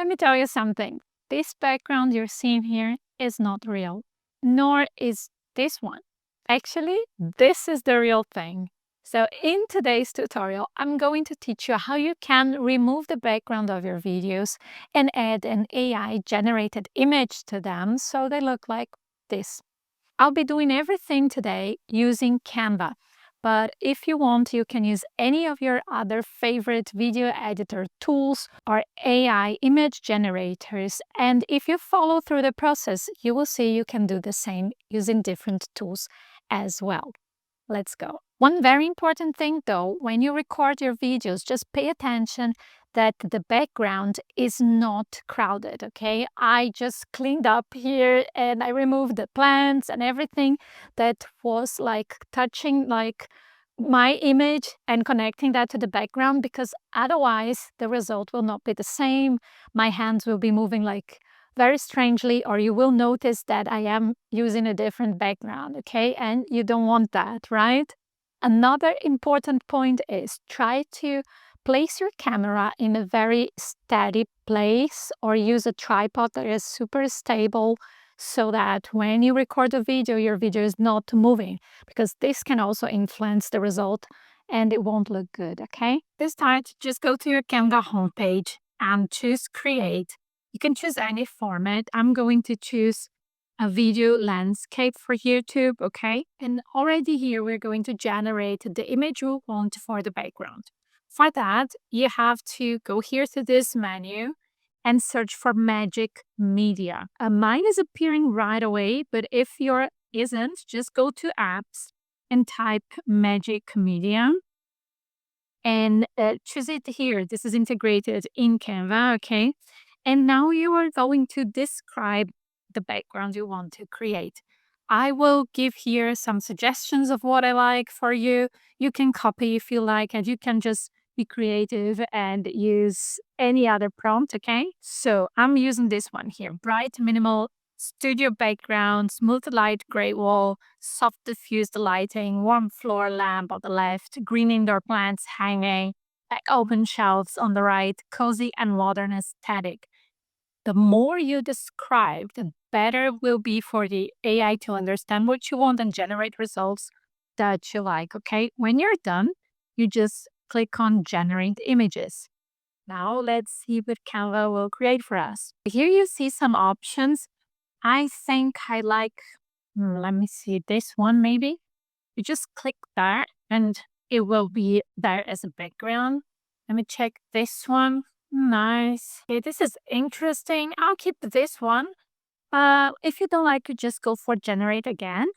let me tell you something. This background you're seeing here is not real, nor is this one. Actually, this is the real thing. So in today's tutorial, I'm going to teach you how you can remove the background of your videos and add an AI-generated image to them so they look like this. I'll be doing everything today using Canva. But if you want, you can use any of your other favorite video editor tools or AI image generators. And if you follow through the process, you will see you can do the same using different tools as well. Let's go. One very important thing though, when you record your videos, just pay attention that the background is not crowded, okay? I just cleaned up here and I removed the plants and everything that was like touching like my image and connecting that to the background, because otherwise the result will not be the same. My hands will be moving like very strangely, or you will notice that I am using a different background, okay? And you don't want that, right? Another important point is try to place your camera in a very steady place or use a tripod that is super stable so that when you record a video, your video is not moving, because this can also influence the result and it won't look good, okay? This time, just go to your Canva homepage and choose Create. You can choose any format. I'm going to choose a video landscape for YouTube, okay? And already here, we're going to generate the image we want for the background. For that, you have to go here to this menu and search for Magic Media. Mine is appearing right away, but if yours isn't, just go to Apps and type Magic Media and choose it here. This is integrated in Canva, okay? And now you are going to describe the background you want to create. I will give here some suggestions of what I like for you. You can copy if you like, and you can just be creative and use any other prompt, okay? So I'm using this one here. Bright, minimal, studio background, smooth light gray wall, soft diffused lighting, warm floor lamp on the left, green indoor plants hanging, back open shelves on the right, cozy and modern aesthetic. The more you describe, the better it will be for the AI to understand what you want and generate results that you like, okay? When you're done, you just click on Generate Images. Now let's see what Canva will create for us. Here you see some options. I think I like, let me see, this one maybe. You just click there and it will be there as a background. Let me check this one. Nice. Okay, this is interesting. I'll keep this one. If you don't like, you just go for generate again.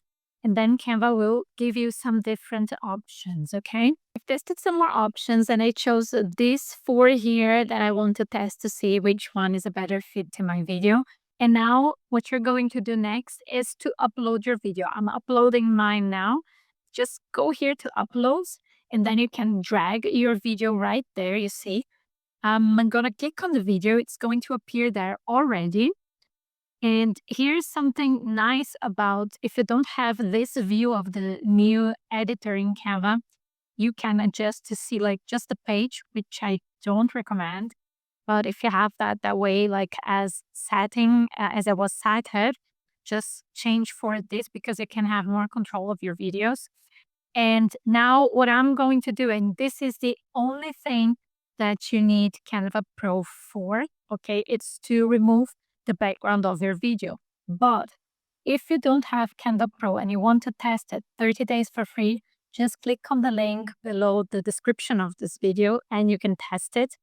And then Canva will give you some different options, okay? I've tested some more options and I chose these 4 here that I want to test to see which one is a better fit to my video. And now what you're going to do next is to upload your video. I'm uploading mine now. Just go here to uploads and then you can drag your video right there, you see. I'm gonna click on the video. It's going to appear there already. And here's something nice about if you don't have this view of the new editor in Canva, you can adjust to see like just the page, which I don't recommend. But if you have that way, like as setting, as it was setted, just change for this because you can have more control of your videos. And now what I'm going to do, and this is the only thing that you need Canva Pro for, okay, it's to remove the background of your video. But if you don't have Canva Pro and you want to test it 30 days for free, just click on the link below the description of this video and you can test it.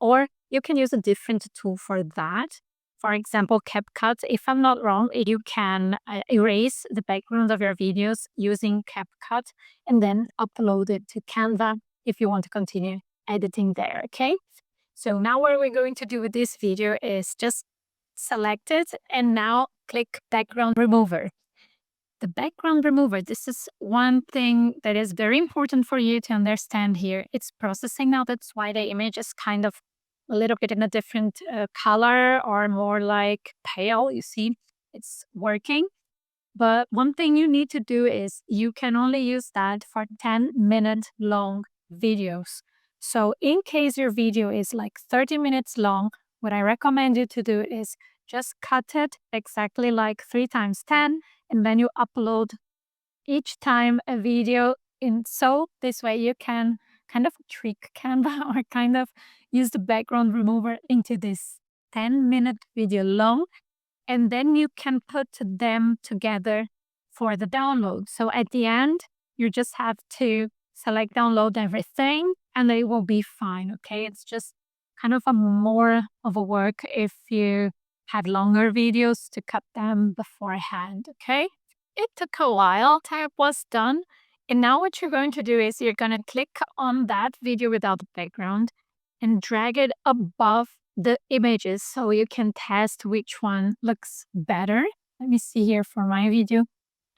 Or you can use a different tool for that. For example, CapCut. If I'm not wrong, you can erase the background of your videos using CapCut and then upload it to Canva if you want to continue editing there, okay? So now what we're going to do with this video is just select it and now click background remover. The background remover, this is one thing that is very important for you to understand here. It's processing now. That's why the image is kind of a little bit in a different color or more like pale. You see, it's working. But one thing you need to do is you can only use that for 10-minute long videos. So in case your video is like 30 minutes long, what I recommend you to do is just cut it exactly like 3 x 10, and then you upload each time a video in. So this way you can kind of trick Canva or kind of use the background remover into this 10-minute video long, and then you can put them together for the download. So at the end, you just have to select download everything and they will be fine. Okay. It's just kind of a more of a work if you had longer videos to cut them beforehand. Okay. It took a while. Tab was done. And now what you're going to do is you're going to click on that video without the background and drag it above the images so you can test which one looks better. Let me see here for my video.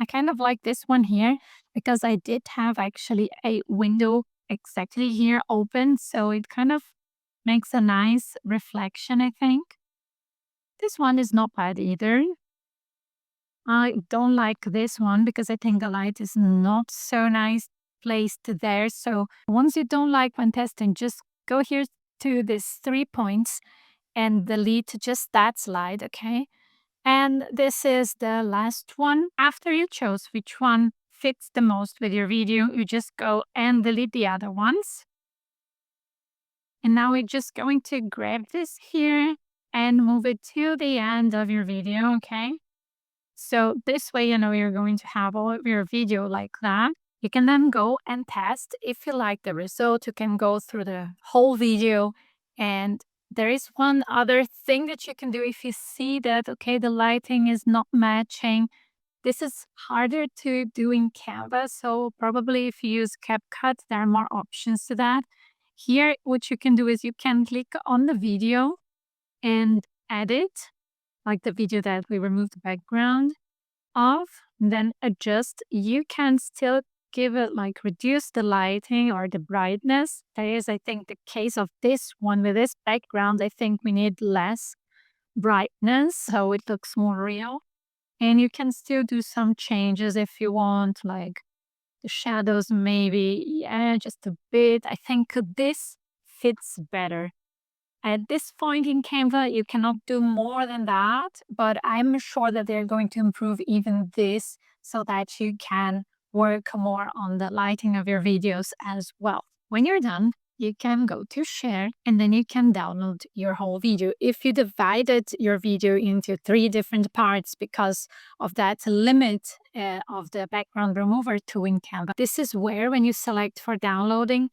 I kind of like this one here because I did have actually a window exactly here open. So it kind of makes a nice reflection, I think. This one is not bad either. I don't like this one because I think the light is not so nice placed there. So once you don't like when testing, just go here to these 3 points and delete just that slide, okay? And this is the last one. After you chose which one fits the most with your video, you just go and delete the other ones. And now we're just going to grab this here and move it to the end of your video, okay? So this way, you're going to have all of your video like that. You can then go and test. If you like the result, you can go through the whole video. And there is one other thing that you can do if you see that, okay, the lighting is not matching. This is harder to do in Canva. So probably if you use CapCut, there are more options to that. Here, what you can do is you can click on the video and edit, like the video that we removed the background of, then adjust. You can still give it like reduce the lighting or the brightness. That is, I think, the case of this one with this background. I think we need less brightness so it looks more real. And you can still do some changes if you want, like the shadows maybe, yeah, just a bit. I think this fits better. At this point in Canva, you cannot do more than that, but I'm sure that they're going to improve even this so that you can work more on the lighting of your videos as well. When you're done, you can go to share and then you can download your whole video. If you divided your video into 3 different parts because of that limit of the background remover tool in Canva, this is where when you select for downloading,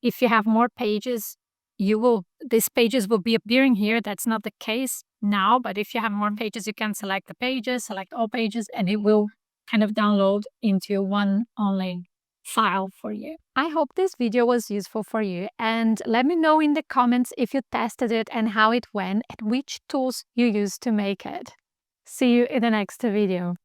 if you have more pages, these pages will be appearing here. That's not the case now, but if you have more pages, you can select the pages, select all pages, and it will kind of download into one only file for you. I hope this video was useful for you, and let me know in the comments if you tested it and how it went and which tools you used to make it. See you in the next video.